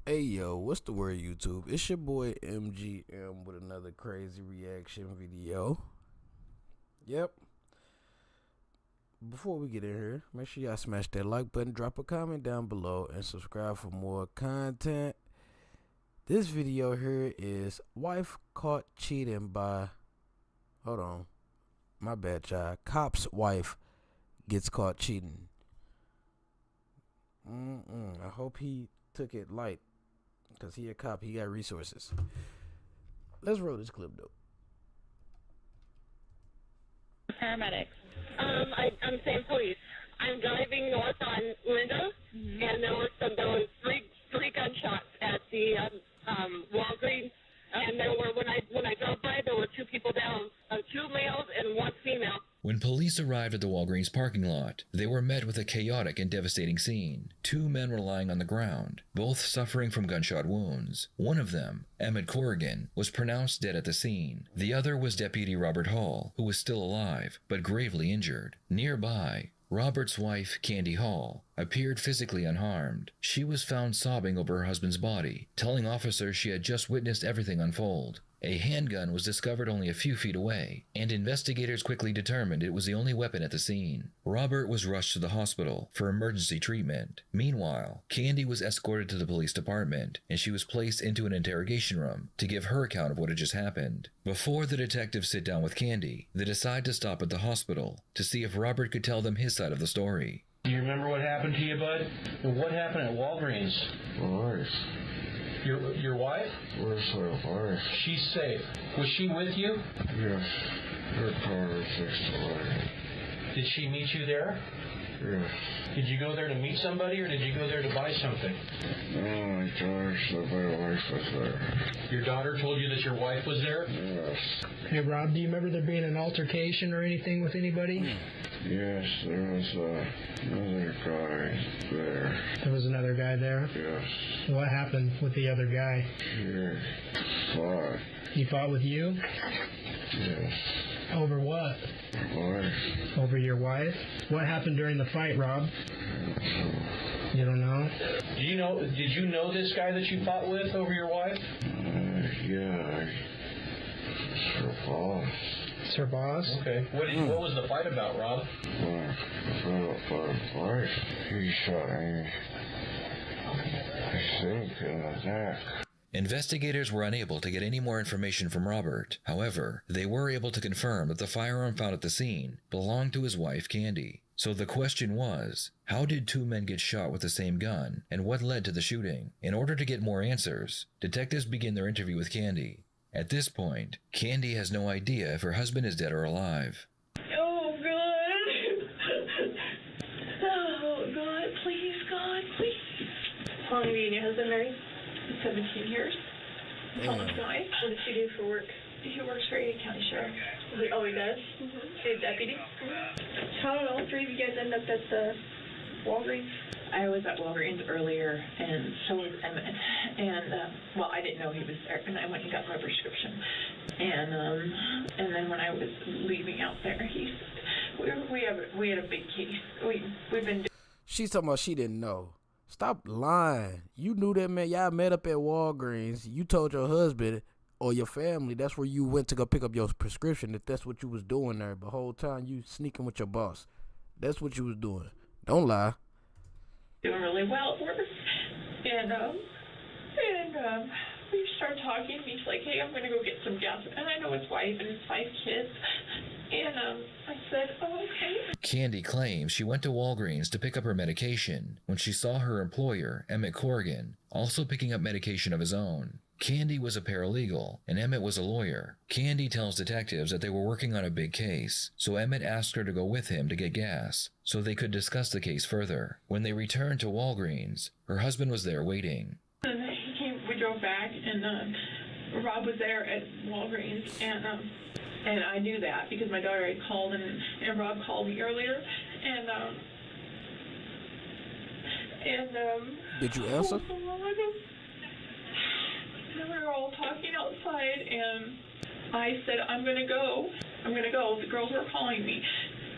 Hey yo, what's the word YouTube? It's your boy MGM with another crazy reaction video. Yep. Before we get in here, make sure y'all smash that like button, drop a comment down below, and subscribe for more content. This video here is wife caught cheating by, hold on, my bad child. Cop's wife gets caught cheating. I hope he took it light. Because he a cop, he got resources. Let's roll this clip, though. Paramedics. I'm saying police. I'm driving north on Linda, and there was three gunshots at the Walgreens, and when I drove by, there were two people down, two males and one female. When police arrived at the Walgreens parking lot, they were met with a chaotic and devastating scene. Two men were lying on the ground, both suffering from gunshot wounds. One of them, Emmett Corrigan, was pronounced dead at the scene. The other was Deputy Robert Hall, who was still alive, but gravely injured. Nearby, Robert's wife, Candy Hall, appeared physically unharmed. She was found sobbing over her husband's body, telling officers she had just witnessed everything unfold. A handgun was discovered only a few feet away, and investigators quickly determined it was the only weapon at the scene. Robert was rushed to the hospital for emergency treatment. Meanwhile, Candy was escorted to the police department, and she was placed into an interrogation room to give her account of what had just happened. Before the detectives sit down with Candy, they decide to stop at the hospital to see if Robert could tell them his side of the story. Do you remember what happened to you, bud? What happened at Walgreens? Wife. Your wife? Where's my wife? She's safe. Was she with you? Yes. Her car is fixed away. Did she meet you there? Yes. Did you go there to meet somebody, or did you go there to buy something? No, my daughter said my wife was there. Your daughter told you that your wife was there? Yes. Hey, Rob, do you remember there being an altercation or anything with anybody? Yes, there was another guy there. There was another guy there? Yes. What happened with the other guy? He fought. He fought with you? Yes. Over what? Wife. Over your wife? What happened during the fight, Rob? You don't know? Did you know this guy that you fought with over your wife? Yeah. It's her boss. It's her boss? Okay. What was the fight about, Rob? Well, wife, he shot me. I think in the neck. Investigators were unable to get any more information from Robert. However, they were able to confirm that the firearm found at the scene belonged to his wife, Candy. So the question was, how did two men get shot with the same gun, and what led to the shooting? In order to get more answers, detectives begin their interview with Candy. At this point, Candy has no idea if her husband is dead or alive. Oh God! Oh God! Please, God, please! How long have you and your husband married? 17 years. Thomas guy. What does he do for work? He works for a county sheriff. Oh, he does? A deputy? How did all three of you guys end up at the Walgreens? I was at Walgreens earlier, and so was Emmett. And, well, I didn't know he was there, and I went and got my prescription. And then when I was leaving out there, we had a big case. We've been. She's talking about she didn't know. Stop lying. You knew that man. Y'all met up at Walgreens. You told your husband or your family that's where you went to go pick up your prescription, if that's what you was doing there. But the whole time you sneaking with your boss. That's what you was doing. Don't lie. Doing really well for us. And we started talking. He's like, hey, I'm going to go get some gas. And I know his wife and his 5 kids. And I said, oh, okay. Candy claims she went to Walgreens to pick up her medication when she saw her employer, Emmett Corrigan, also picking up medication of his own. Candy was a paralegal, and Emmett was a lawyer. Candy tells detectives that they were working on a big case, so Emmett asked her to go with him to get gas, so they could discuss the case further. When they returned to Walgreens, her husband was there waiting. And we drove back, and Rob was there at Walgreens, and I knew that because my daughter had called, and Rob called me earlier, and Did you answer? And we were all talking outside, and I said, I'm gonna go. The girls were calling me,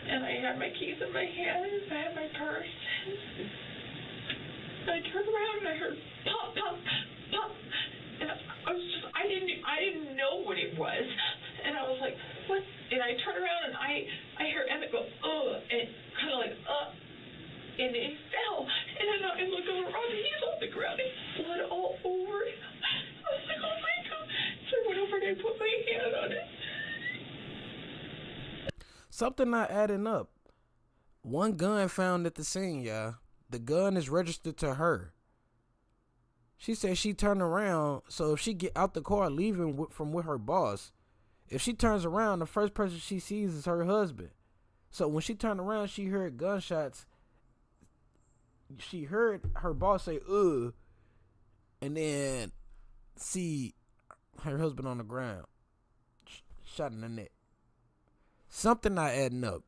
and I had my keys in my hand, I had my purse. I turned around and I heard pop, pop, Something not adding up. One gun found at the scene, y'all. The gun is registered to her. She said she turned around, so if she get out the car leaving from with her boss, if she turns around, the first person she sees is her husband. So when she turned around, she heard gunshots. She heard her boss say, ugh, and then see her husband on the ground, shot in the neck. Something not adding up.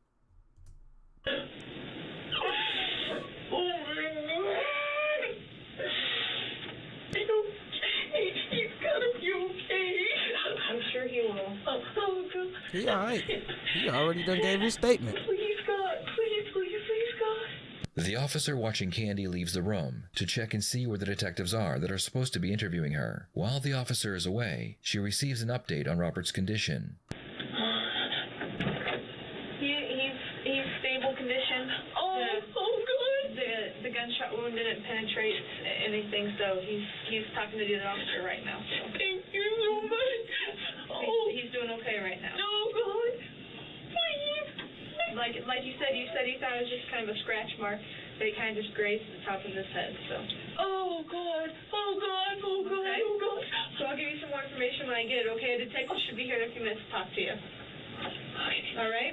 I'm sure he will. Oh, God. He alright. He already done gave his statement. Please, God. Please, God. The officer watching Candy leaves the room to check and see where the detectives are that are supposed to be interviewing her. While the officer is away, she receives an update on Robert's condition. He's stable condition. Oh, good. The gunshot wound didn't penetrate anything, so he's talking to the other officer right now. So. Thank you so much. He's doing okay right now. No, God. Please. Like you said he thought it was just kind of a scratch mark, but he kind of just grazed the top of his head, so. Oh, God. Okay. So I'll give you some more information when I get it, okay? A detective should be here in a few minutes to talk to you. All right?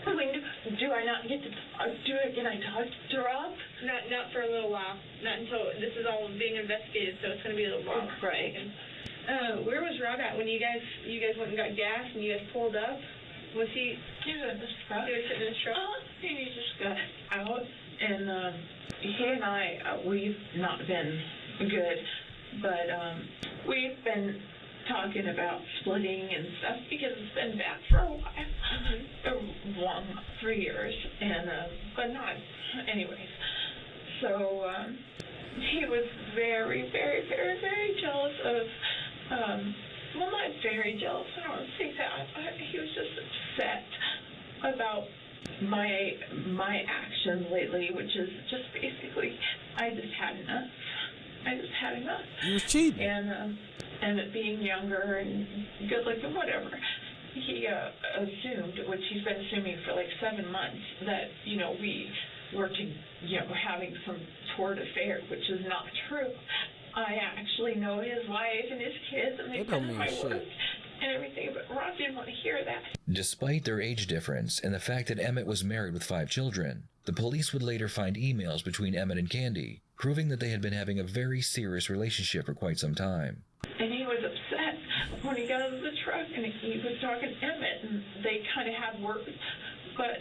When do I not get to can I talk to Rob? Not for a little while. Not until this is all being investigated, so it's going to be a little while. Right. Where was Rob at when you guys went and got gas and you guys pulled up? Was he? He was in the truck. He was sitting in his truck. He just got out, and he and I, we've not been good, but we've been talking about splitting and stuff because it's been bad for a while, for years, and but not, anyways. So he was very, very, very, very jealous of. Well, not very jealous, I don't want to say that. He was just upset about my actions lately, which is just basically, I just had enough. He was cheating. And it being younger and good looking, whatever. He assumed, which he's been assuming for like 7 months, that, we were having some toward affair, which is not true. I actually know his wife and his kids, and they've been in my work and everything, but Rob didn't want to hear that. Despite their age difference and the fact that Emmett was married with 5 children, the police would later find emails between Emmett and Candy, proving that they had been having a very serious relationship for quite some time. And he was upset when he got out of the truck, and he was talking to Emmett, and they kind of had words, but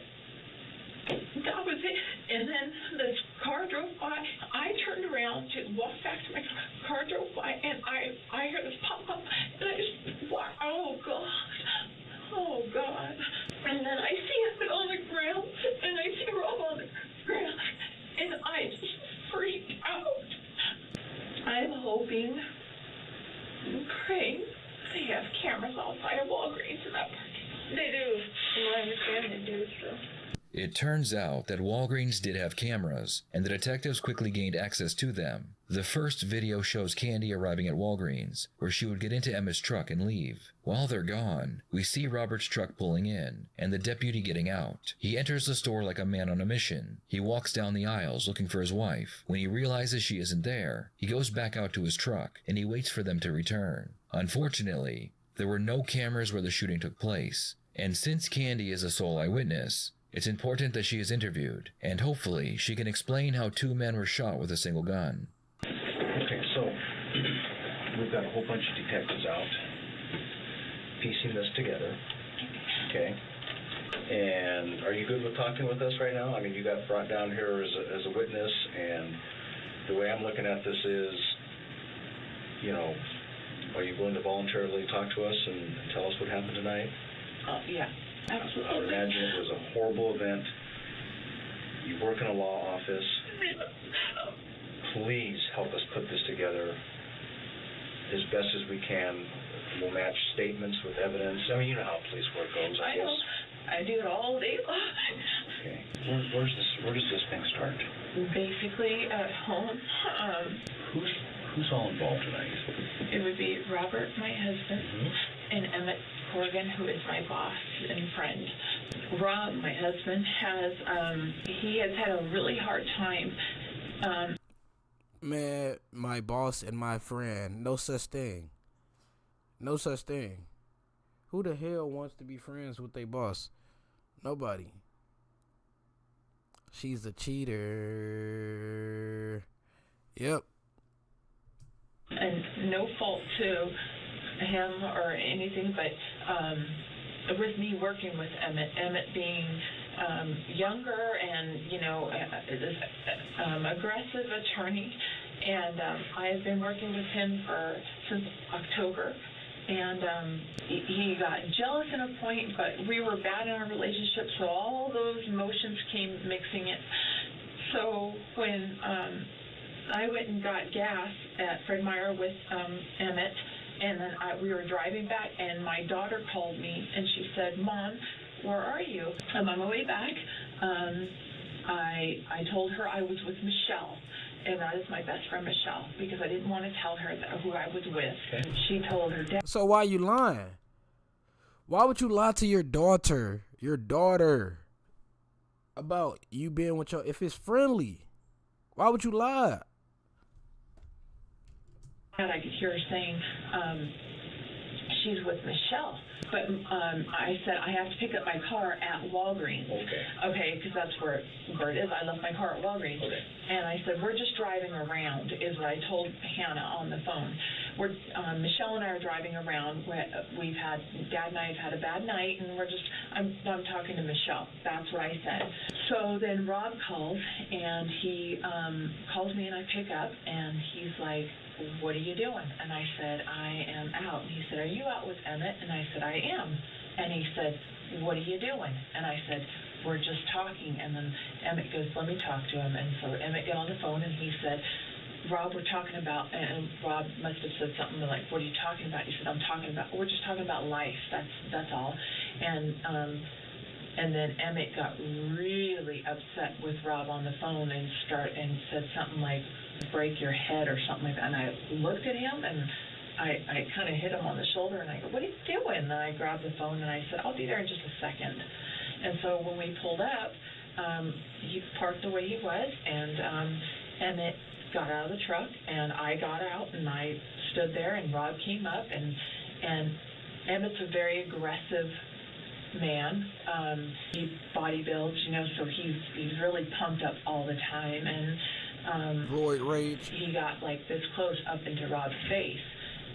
that was it. And then the car drove by. I turned around to walk back to my car, drove by, and I heard this pop up, and I just walked, oh, God. And then I see Emmett on the ground, and I see Rob on the ground, and I just freaked out. I'm hoping and praying they have cameras outside of Walgreens in that parking lot. They do. From what I understand, they do, so. It turns out that Walgreens did have cameras, and the detectives quickly gained access to them. The first video shows Candy arriving at Walgreens, where she would get into Emmett's truck and leave. While they're gone, we see Robert's truck pulling in, and the deputy getting out. He enters the store like a man on a mission. He walks down the aisles looking for his wife. When he realizes she isn't there, he goes back out to his truck, and he waits for them to return. Unfortunately, there were no cameras where the shooting took place, and since Candy is a sole eyewitness, it's important that she is interviewed, and hopefully she can explain how 2 men were shot with a single gun. Okay, so we've got a whole bunch of detectives out piecing this together, okay? And are you good with talking with us right now? I mean, you got brought down here as a witness, and the way I'm looking at this is, are you willing to voluntarily talk to us and tell us what happened tonight? Yeah. Absolutely. I would imagine it was a horrible event. You work in a law office. Please help us put this together as best as we can. We'll match statements with evidence. I mean, you know how police work goes, I guess. know. I do it all day long. Okay. Where does this thing start? Basically, at home. Who's all involved tonight? It would be Robert, my husband, and Emmett Corrigan, who is my boss and friend. Rob, my husband, he has had a really hard time. Man, my boss and my friend. No such thing. No such thing. Who the hell wants to be friends with their boss? Nobody. She's a cheater. Yep. And no fault to him or anything, but with me working with Emmett being younger and, aggressive attorney, and I have been working with him since October, and he got jealous at a point, but we were bad in our relationship, so all those emotions came mixing it. So when I went and got gas at Fred Meyer with Emmett, and then we were driving back, and my daughter called me, and she said, "Mom, where are you?" I'm on my way back. I told her I was with Michelle, and that is my best friend Michelle, because I didn't want to tell her who I was with. Okay. She told her dad. So why you lying? Why would you lie to your daughter, about you being with if it's friendly? Why would you lie? And I could hear her saying, she's with Michelle. But I said, I have to pick up my car at Walgreens. Okay, because that's where it is. I left my car at Walgreens. Okay. And I said, we're just driving around, is what I told Hannah on the phone. Michelle and I are driving around. Dad and I have had a bad night, and I'm talking to Michelle. That's what I said. So then Rob calls, and he calls me, and I pick up, and he's like, "What are you doing?" And I said, "I am out." And he said, "Are you out with Emmett?" And I said, "I am." And he said, "What are you doing?" And I said, "We're just talking." And then Emmett goes, "Let me talk to him." And so Emmett got on the phone, and he said, "Rob, we're talking about," and Rob must have said something like, "What are you talking about?" He said, we're just talking about life. That's all. And then Emmett got really upset with Rob on the phone and said something like, "Break your head," or something like that. And I looked at him, and I kind of hit him on the shoulder, and I go, "What are you doing?" And I grabbed the phone, and I said, "I'll be there in just a second." And so when we pulled up, he parked the way he was, and Emmett got out of the truck, and I got out, and I stood there, and Rob came up, and Emmett's a very aggressive man. He bodybuilds, so he's really pumped up all the time, and roid rage. He got like this close up into Rob's face,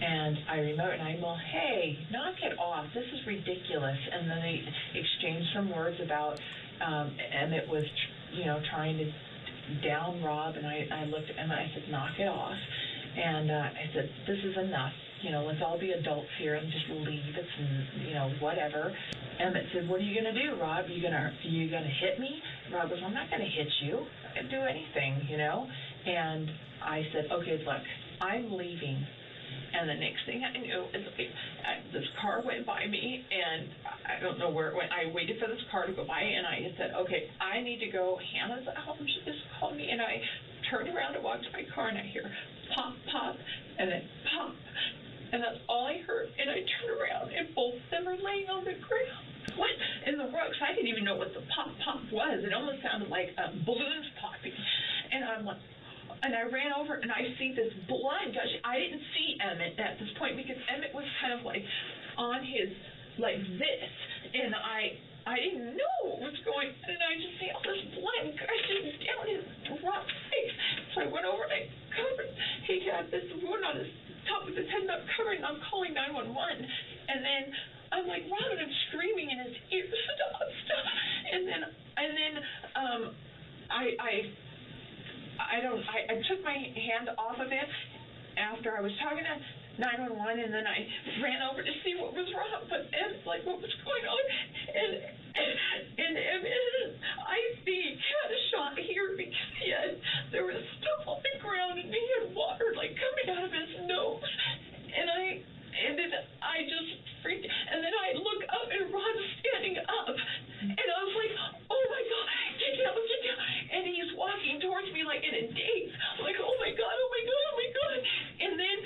and I remember, and I'm all, "Hey, knock it off, this is ridiculous." And then they exchanged some words about Emmett was trying to down Rob, and I looked at Emmett, I said, "Knock it off." And I said, "This is enough, let's all be adults here and just leave. It's whatever." Emmett said, "What are you gonna do, Rob? You gonna hit me?" Rob goes, "I'm not gonna hit you. I can do anything, And I said, "Okay, look, I'm leaving." And the next thing I knew is this car went by me, and I don't know where it went. I waited for this car to go by, and I said, "Okay, I need to go. Hannah's at home. She just called me." And I turned around and walked to my car, and I hear pop, pop, and then pop. And that's all I heard. And I turned around, and both of them are laying on the ground. What? In the rocks. I didn't even know what the pop, pop was. It almost sounded like balloons popping. And I'm like, and I ran over, and I see this blood gushing. I didn't see Emmett at this point, because Emmett was kind of like on his, like this. And I didn't know what was going on, and I just see all this blood gushing down his rock face. So I went over, and I covered. He had this wound on his top of his head, and I'm covering, and I'm calling 911. And then I'm like, "Rob," and I'm screaming in his ear, "Stop, stop." And then I took my hand off of it after I was talking to 911, and then I ran over to see what was wrong, but what was going on, and I think had a shot here, because there was stuff on the ground, and he had water coming out of his nose, and then I just freaked, and then I look up, and Ron's standing up, and I was like, "Oh my God, get down, and he's walking towards me like in a daze, like, "Oh my God, oh my God, oh my God." And then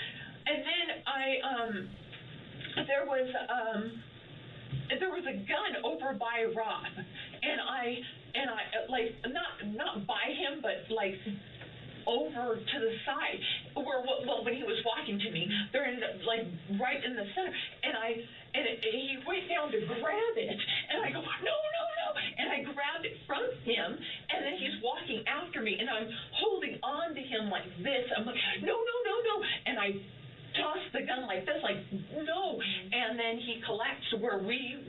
there was a gun over by Rob, and I like not by him, but like over to the side where, well, when he was walking to me, they're in like right in the center, and he went down to grab it, and I go, no, and I grabbed it from him, and then he's walking after me, and I'm holding on to him like this. I'm like, no, and I tossed the gun like this, like, no, and then he collapsed where we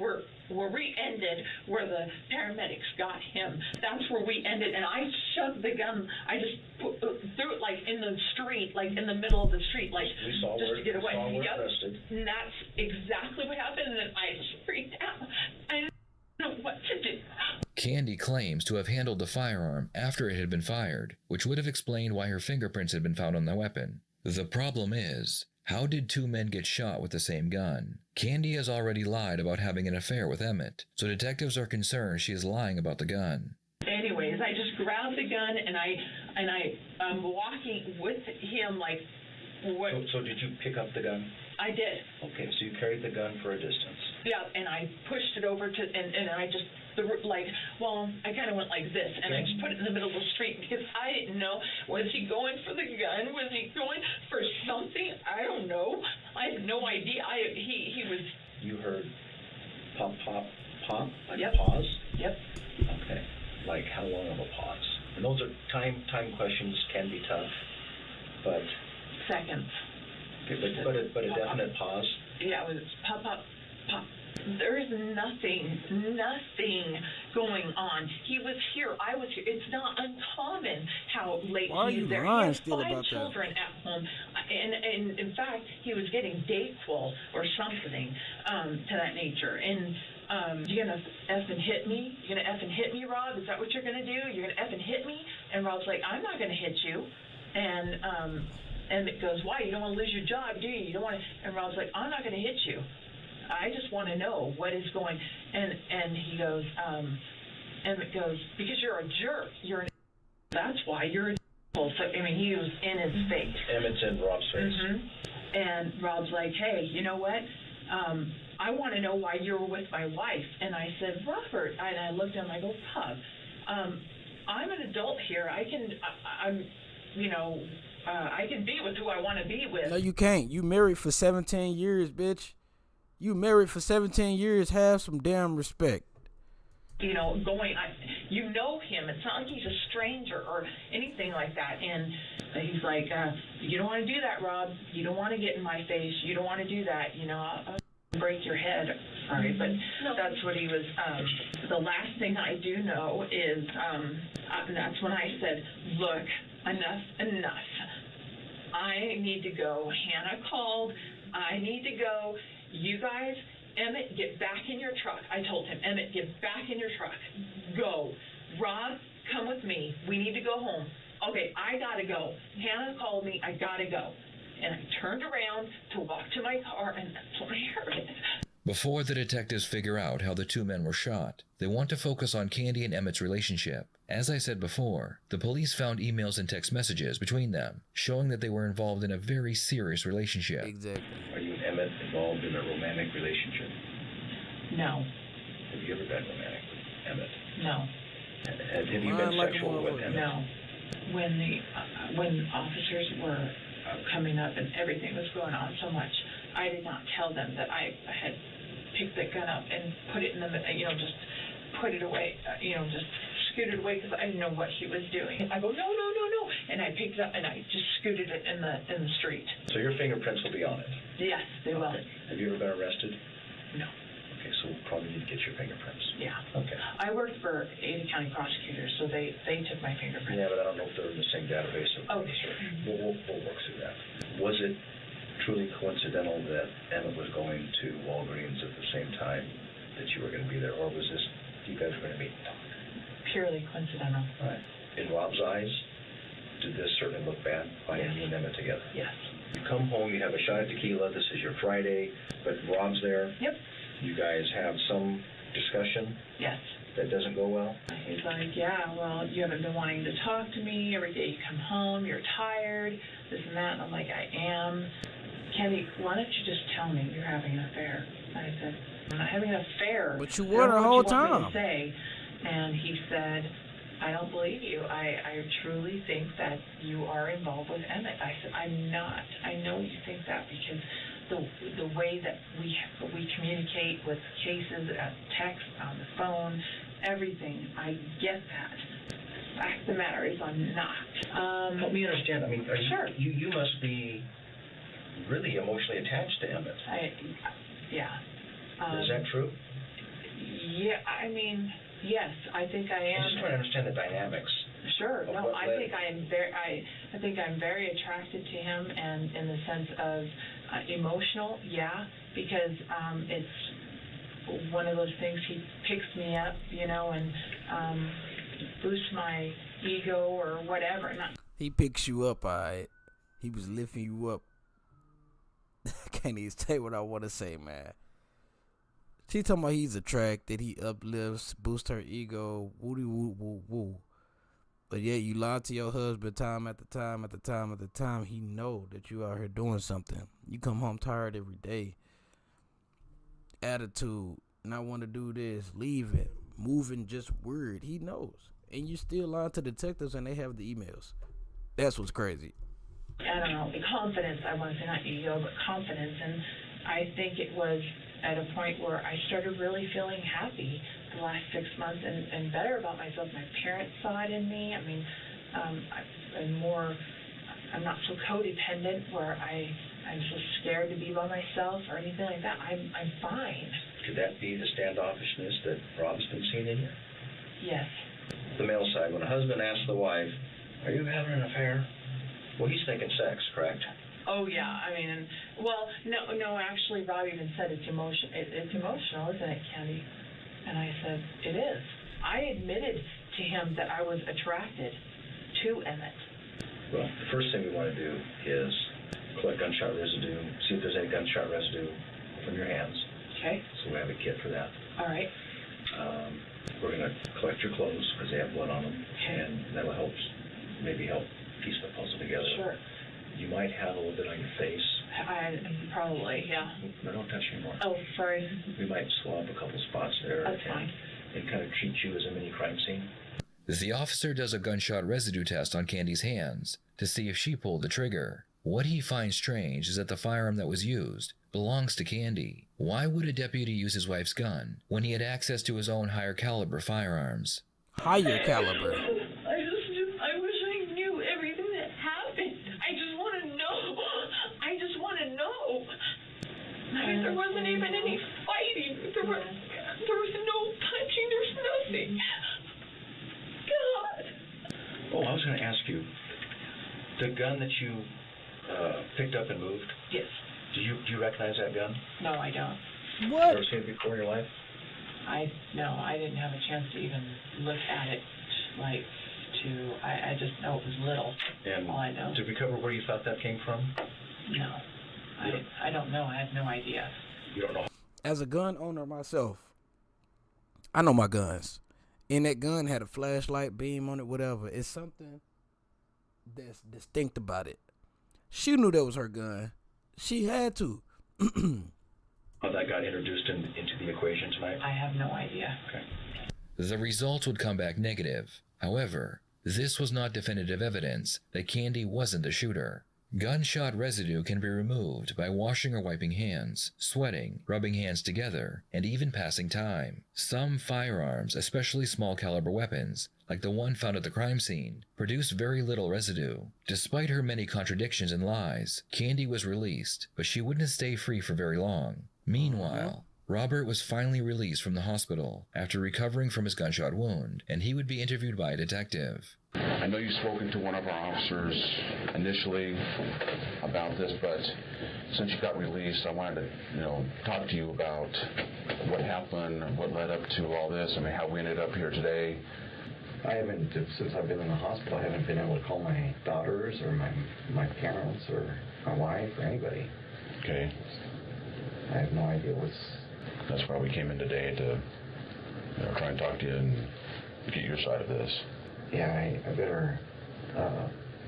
ended, where the paramedics got him. That's where we ended, and I shoved the gun, I just threw it like in the street, like in the middle of the street, like just to get away. And that's exactly what happened, and I just freaked out. I didn't know what to do. Candy claims to have handled the firearm after it had been fired, which would have explained why her fingerprints had been found on the weapon. The problem is, how did two men get shot with the same gun? Candy has already lied about having an affair with Emmett, so detectives are concerned she is lying about the gun. Anyways, I just grabbed the gun, and I'm walking with him like what? So did you pick up the gun? I did. Okay, so you carried the gun for a distance. Yeah, and I pushed it over to, and I just like, well, I kind of went like this, and I just put it in the middle of the street because I didn't know, was he going for the gun? Was he going for something? I don't know. I had no idea. He was. You heard pop, Yep. Pause? Yep. Okay. Like how long of a pause? And those are time questions can be tough, but. Seconds. Okay, but a definite pause. Yeah, it was pop. There is nothing going on. He was here. I was here. It's not uncommon how late he's there. He has 5 children at home, and in fact, he was getting Dayquil or something to that nature. And you're gonna effing hit me? You're gonna effing hit me, Rob? Is that what you're gonna do? You're gonna effing hit me? And Rob's like, I'm not gonna hit you. And it goes, why? You don't want to lose your job, do you? You don't want to. And Rob's like, I'm not going to hit you. I just want to know what is going. And he goes, Emmett goes, because you're a jerk. That's why you're a jerk. So I mean, he was in his face. Emmett's in Rob's face. Mm-hmm. And Rob's like, hey, you know what? I want to know why you were with my wife. And I said, Robert. And I looked at him. I go, Bob, I'm an adult here. I can be with who I want to be with. No, you can't. You married for 17 years, bitch. You married for 17 years. Have some damn respect. You know, you know him. It's not like he's a stranger or anything like that. And he's like, you don't want to do that, Rob. You don't want to get in my face. You don't want to do that. You know, I'll break your head. Sorry, but that's what he was. The last thing I do know is that's when I said, look, enough. I need to go. Hannah called. I need to go. You guys, Emmett, get back in your truck. I told him, Emmett, get back in your truck. Go. Rob, come with me. We need to go home. Okay, I gotta go. Hannah called me. I gotta go. And I turned around to walk to my car, and that's when I heard it. Before the detectives figure out how the two men were shot, they want to focus on Candy and Emmett's relationship. As I said before, the police found emails and text messages between them, showing that they were involved in a very serious relationship. Exactly. Are you and Emmett involved in a romantic relationship? No. Have you ever been romantic with Emmett? No. Have you been sexual with Emmett? No. When officers were coming up and everything was going on so much, I did not tell them that I had picked the gun up and put it in the, just put it away, just scooted away because I didn't know what he was doing. I go, no, and I picked it up and I just scooted it in the street. So your fingerprints will be on it? Yes, they will. Okay. Have you ever been arrested? No. Okay, so we'll probably need to get your fingerprints. Yeah. Okay. I worked for Ada County prosecutors, so they took my fingerprints. Yeah, but I don't know if they're in the same database. Oh, sure. We'll work through that. Was it truly coincidental that Emmett was going to Walgreens at the same time that you were going to be there, or was this you guys were going to meet and talk? Purely coincidental. All right. In Rob's eyes, did this certainly look bad, finding you and Emmett together? Yes. You come home, you have a shot of tequila, this is your Friday, but Rob's there. Yep. You guys have some discussion? Yes. That doesn't go well? He's like, yeah, well, you haven't been wanting to talk to me. Every day you come home, you're tired, this and that. And I'm like, I am. Candy, why don't you just tell me you're having an affair? I said, I'm not having an affair. But you I were don't the know whole what you want me to time. say. And he said, I don't believe you. I truly think that you are involved with Emmett. I said, I'm not. I know you think that because the way that we communicate with cases, text, on the phone, everything, I get that. The fact of the matter is I'm not. Help me understand. I mean, Sure. You must be really emotionally attached to Emmett. Yeah. Is that true? Yeah, I mean, yes, I think I am. I'm just trying to understand the dynamics. Sure. Of No, what I led- think I think I'm very attracted to him, and in the sense of emotional, yeah, because it's one of those things. He picks me up, you know, and boosts my ego or whatever. He picks you up, alright. He was lifting you up. Can't even say what I want to say, man. She talking about he's attracted, he uplifts, boosts her ego, woody woo woo woo. But yet you lie to your husband time after time after time after time. He know that you out here doing something. You come home tired every day. Attitude, not want to do this, leave it, moving just weird. He knows. And you still lie to detectives and they have the emails. That's what's crazy. I don't know, confidence, I want to say not ego, but confidence, and I think it was at a point where I started really feeling happy the last 6 months and better about myself. My parents saw it in me. I mean, I'm not so codependent where I'm so scared to be by myself or anything like that. I'm fine. Could that be the standoffishness that Rob's been seeing in you? Yes. The male side, when a husband asks the wife, are you having an affair? Well, he's thinking sex, correct? Oh yeah, I mean, well, no. Actually, Rob even said it's emotion. It's emotional, isn't it, Candy? And I said it is. I admitted to him that I was attracted to Emmett. Well, the first thing we want to do is collect gunshot residue, see if there's any gunshot residue from your hands. Okay. So we have a kit for that. All right. We're going to collect your clothes because they have blood on them, Okay. and that'll maybe help piece the puzzle together. Sure. You might have a little bit on your face. Probably, yeah. No, don't touch anymore. Oh, sorry. We might swab a couple spots there. That's fine. And kind of treat you as a mini crime scene. The officer does a gunshot residue test on Candy's hands to see if she pulled the trigger. What he finds strange is that the firearm that was used belongs to Candy. Why would a deputy use his wife's gun when he had access to his own higher caliber firearms? Higher caliber. I wish I knew everything that happened. I just want to know. I just want to know. I mean, there wasn't even any fighting. There was no punching. There was nothing. God. Oh, I was going to ask you, the gun that you picked up and moved, Yes. do you recognize that gun? No, I don't. What? Ever seen it before in your life? No, I didn't have a chance to even look at it. I just know it was little. And All I know. did we cover where you thought that came from? No. I don't know. I have no idea. You don't know. As a gun owner myself, I know my guns. And that gun had a flashlight beam on it, whatever. It's something that's distinct about it. She knew that was her gun. She had to. How that got introduced into the equation tonight? I have no idea. Okay. The results would come back negative. However, this was not definitive evidence that Candy wasn't the shooter. Gunshot residue can be removed by washing or wiping hands, sweating, rubbing hands together, and even passing time. Some firearms, especially small caliber weapons, like the one found at the crime scene, produce very little residue. Despite her many contradictions and lies, Candy was released, but she wouldn't stay free for very long. Meanwhile, Robert was finally released from the hospital after recovering from his gunshot wound, and he would be interviewed by a detective. I know you've spoken to one of our officers initially about this, but since you got released, I wanted to, talk to you about what happened, what led up to all this. I mean, how we ended up here today. I haven't, since I've been in the hospital, I haven't been able to call my daughters or my parents or my wife or anybody. Okay. I have no idea what's... That's why we came in today to try and talk to you and get your side of this. Yeah, I better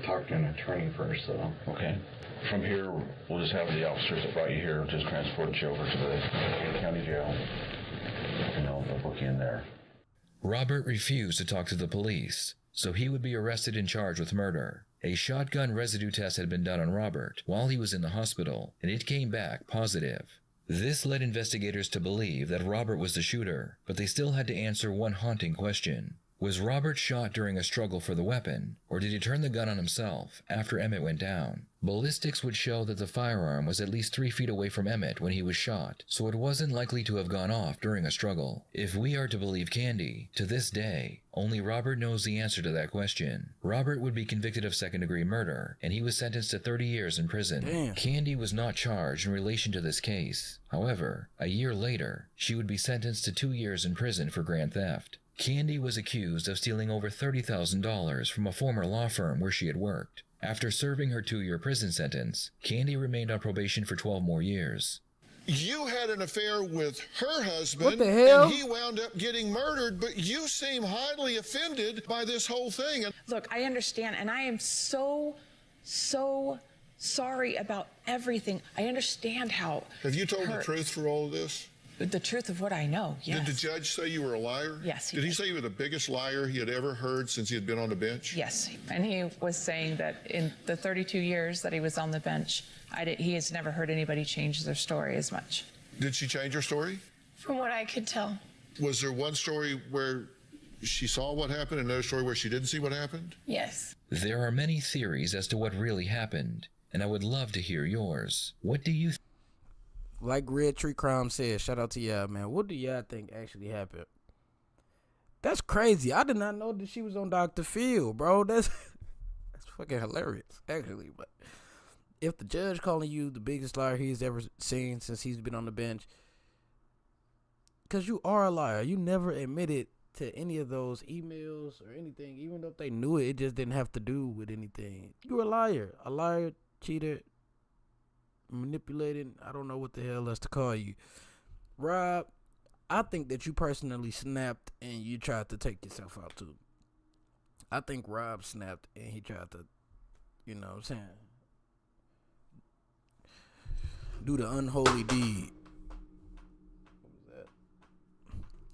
talk to an attorney first, so. Okay. From here, we'll just have the officers that brought you here just transport you over to the county jail. And they'll book you in there. Robert refused to talk to the police, so he would be arrested and charged with murder. A shotgun residue test had been done on Robert while he was in the hospital, and it came back positive. This led investigators to believe that Robert was the shooter, but they still had to answer one haunting question. Was Robert shot during a struggle for the weapon, or did he turn the gun on himself after Emmett went down? Ballistics would show that the firearm was at least 3 feet away from Emmett when he was shot, so it wasn't likely to have gone off during a struggle. If we are to believe Candy, to this day, only Robert knows the answer to that question. Robert would be convicted of second-degree murder, and he was sentenced to 30 years in prison. Damn. Candy was not charged in relation to this case. However, a year later, she would be sentenced to 2 years in prison for grand theft. Candy was accused of stealing over $30,000 from a former law firm where she had worked. After serving her 2-year prison sentence, Candy remained on probation for 12 more years. You had an affair with her husband, What the hell? and he wound up getting murdered, but you seem highly offended by this whole thing. Look, I understand, and I am so sorry about everything. I understand how. Have you told the truth for all of this? The truth of what I know, yes. Did the judge say you were a liar? Yes, he Did he did. say you were the biggest liar he had ever heard since he had been on the bench? Yes, and he was saying that in the 32 years that he was on the bench, he has never heard anybody change their story as much. Did she change her story? From what I could tell. Was there one story where she saw what happened and another story where she didn't see what happened? Yes. There are many theories as to what really happened, and I would love to hear yours. What do you think? Like Red Tree Crime said, shout out to y'all, man. What do y'all think actually happened? That's crazy. I did not know that she was on Dr. Phil, bro. That's fucking hilarious, actually. But if the judge calling you the biggest liar he's ever seen since he's been on the bench, because you are a liar. You never admitted to any of those emails or anything, even though they knew it, it just didn't have to do with anything. You're a liar, cheater, manipulating. I don't know what the hell else to call you. Rob, I think that you personally snapped and you tried to take yourself out too. I think Rob snapped and he tried to, you know what I'm saying, do the unholy deed. What was that?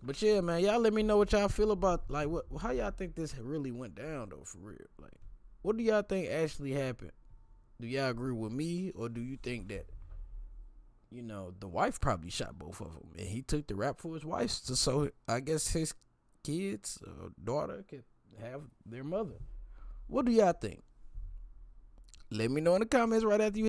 But yeah, man, y'all let me know what y'all feel about, like, how y'all think this really went down though, for real. Like, what do y'all think actually happened? Do y'all agree with me, or do you think that, you know, the wife probably shot both of them and he took the rap for his wife, so I guess his kids or daughter could have their mother? What do y'all think? Let me know in the comments right after you